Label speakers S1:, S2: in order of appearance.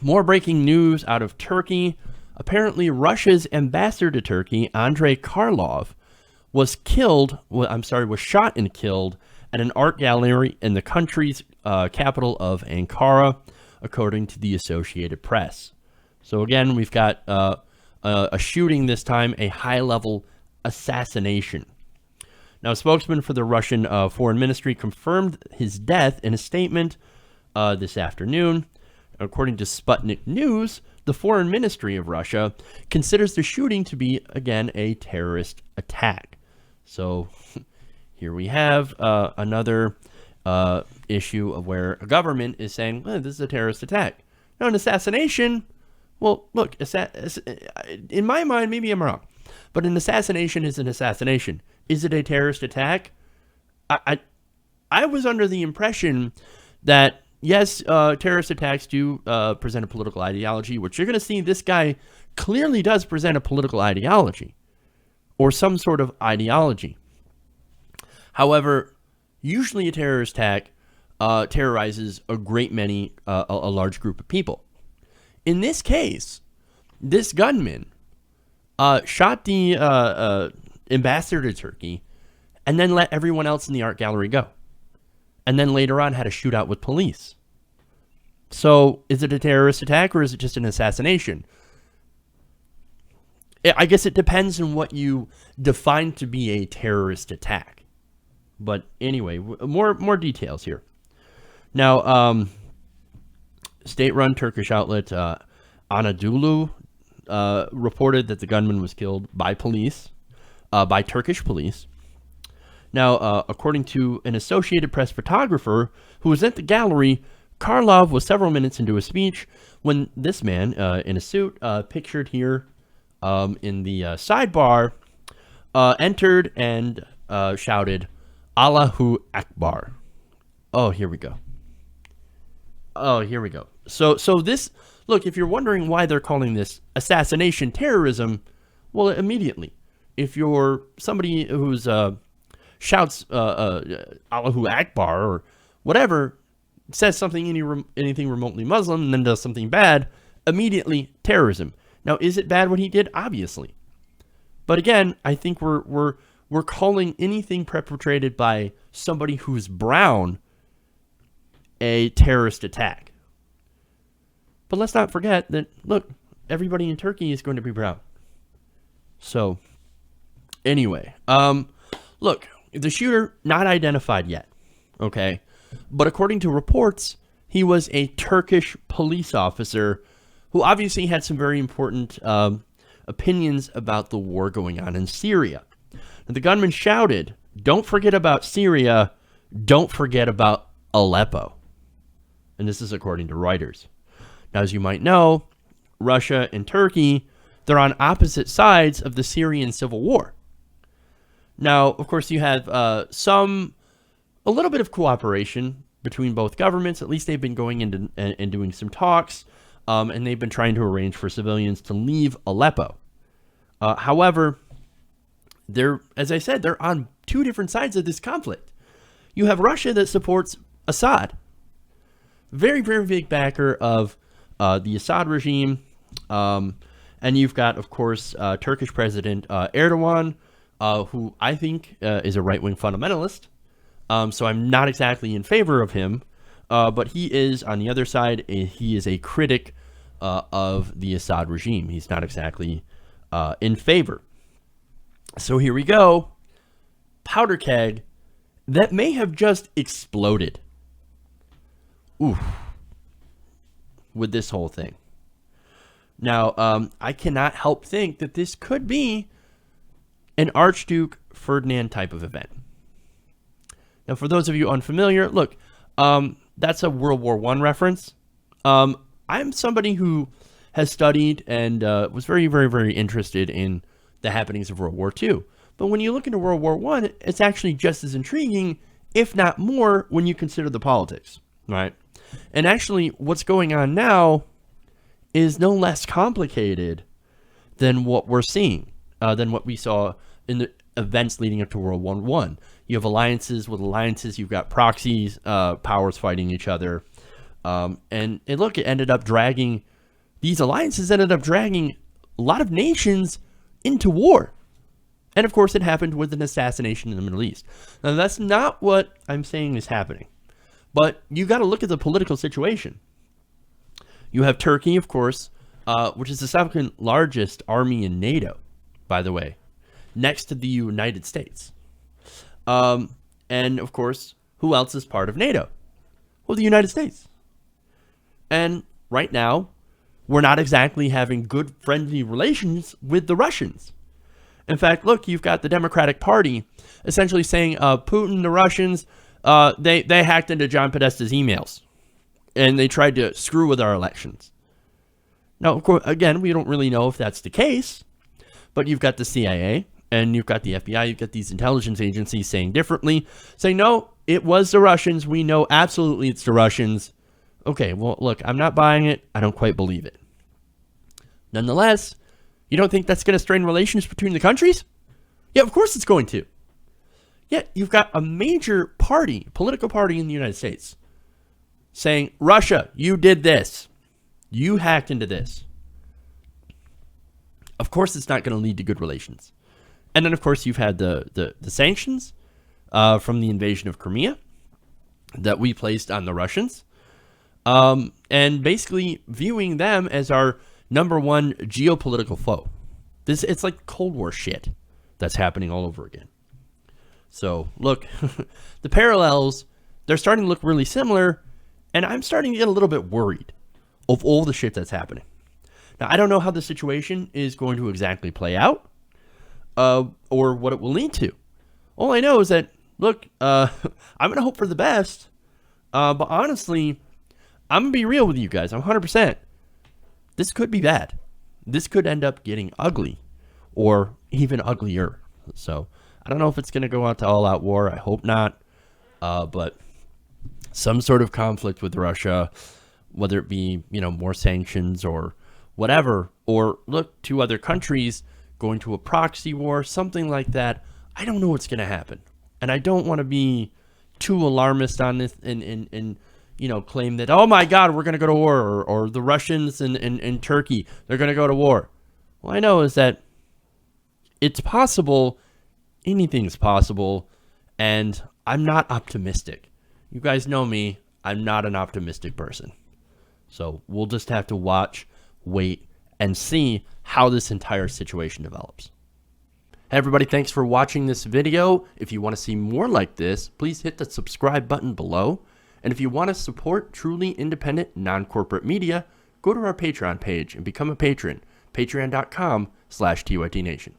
S1: More breaking news out of Turkey. Apparently, Russia's ambassador to Turkey, Andrey Karlov, was shot and killed at an art gallery in the country's capital of Ankara, according to the Associated Press. So again, we've got a shooting this time, a high-level assassination. Now, a spokesman for the Russian Foreign Ministry confirmed his death in a statement this afternoon. According to Sputnik News, the Foreign Ministry of Russia considers the shooting to be, again, a terrorist attack. So here we have another issue of where a government is saying, this is a terrorist attack. Now, an assassination, well, look, in my mind, maybe I'm wrong, but an assassination is an assassination. Is it a terrorist attack? I was under the impression that, yes, terrorist attacks do present a political ideology, which you're going to see this guy clearly does present a political ideology or some sort of ideology. However, usually a terrorist attack terrorizes a great many, a large group of people. In this case, this gunman shot the ambassador to Turkey and then let everyone else in the art gallery go. And then later on had a shootout with police. So is it a terrorist attack or is it just an assassination? I guess it depends on what you define to be a terrorist attack. But anyway, more details here. Now, state-run Turkish outlet Anadolu reported that the gunman was killed by police, by Turkish police. Now, according to an Associated Press photographer who was at the gallery, Karlov was several minutes into a speech when this man in a suit, pictured here in the sidebar, entered and shouted, "Allahu Akbar." Oh, here we go. So this, look, if you're wondering why they're calling this assassination terrorism, well, immediately, if you're somebody who's shouts Allahu Akbar or whatever, says something anything remotely Muslim and then does something bad, immediately terrorism. Now, is it bad what he did? Obviously. But again, I think we're calling anything perpetrated by somebody who's brown a terrorist attack. But let's not forget that, look, everybody in Turkey is going to be brown. So, anyway, look, the shooter, not identified yet, okay? But according to reports, he was a Turkish police officer who obviously had some very important opinions about the war going on in Syria. And the gunman shouted, "Don't forget about Syria, don't forget about Aleppo." And this is according to Reuters. Now, as you might know, Russia and Turkey, they're on opposite sides of the Syrian civil war. Now, of course, you have a little bit of cooperation between both governments. At least they've been going into and doing some talks, and they've been trying to arrange for civilians to leave Aleppo. However, as I said, they're on two different sides of this conflict. You have Russia that supports Assad, very, very big backer of the Assad regime, and you've got, of course, Turkish President Erdogan, who I think is a right-wing fundamentalist. So I'm not exactly in favor of him, but he is, on the other side, he is a critic of the Assad regime. He's not exactly in favor. So here we go. Powder keg that may have just exploded. Oof. With this whole thing. Now, I cannot help think that this could be an Archduke Ferdinand type of event. Now, for those of you unfamiliar, look, that's a World War I reference. I'm somebody who has studied and was very, very, very interested in the happenings of World War II. But when you look into World War I, it's actually just as intriguing, if not more, when you consider the politics, right? And actually, what's going on now is no less complicated than what we're seeing, than what we saw in the events leading up to World War I. You have alliances with alliances. You've got proxies, powers fighting each other. And look, these alliances ended up dragging a lot of nations into war. And of course, it happened with an assassination in the Middle East. Now, that's not what I'm saying is happening. But you got to look at the political situation. You have Turkey, of course, which is the second largest army in NATO, by the way, next to the United States. And of course, who else is part of NATO? Well, the United States. And right now, we're not exactly having good friendly relations with the Russians. In fact, look, you've got the Democratic Party essentially saying Putin, the Russians, they hacked into John Podesta's emails. And they tried to screw with our elections. Now, of course, again, we don't really know if that's the case. But you've got the CIA and you've got the FBI. You've got these intelligence agencies saying differently. Saying, no, it was the Russians. We know absolutely it's the Russians. Okay, well, look, I'm not buying it. I don't quite believe it. Nonetheless, you don't think that's going to strain relations between the countries? Yeah, of course it's going to. Yet you've got a major political party in the United States, saying, Russia, you did this. You hacked into this. Of course it's not going to lead to good relations. And then, of course, you've had the sanctions from the invasion of Crimea that we placed on the Russians. And basically viewing them as our number one geopolitical foe. It's like Cold War shit that's happening all over again. So, look, the parallels, they're starting to look really similar, and I'm starting to get a little bit worried of all the shit that's happening. Now, I don't know how the situation is going to exactly play out, or what it will lead to. All I know is that, look, I'm going to hope for the best, but honestly, I'm going to be real with you guys. I'm 100%. This could be bad. This could end up getting ugly, or even uglier. So I don't know if it's going to go out to all-out war. I hope not. But some sort of conflict with Russia, whether it be, more sanctions or whatever, or look, two other countries going to a proxy war, something like that. I don't know what's going to happen. And I don't want to be too alarmist on this and claim that, oh my God, we're going to go to war, or the Russians and Turkey, they're going to go to war. All I know is that it's possible, anything's possible, and I'm not optimistic. You guys know me, I'm not an optimistic person. So we'll just have to watch, wait, and see how this entire situation develops. Hey everybody, thanks for watching this video. If you want to see more like this, please hit the subscribe button below. And if you want to support truly independent, non-corporate media, go to our Patreon page and become a patron, patreon.com/TYTNation.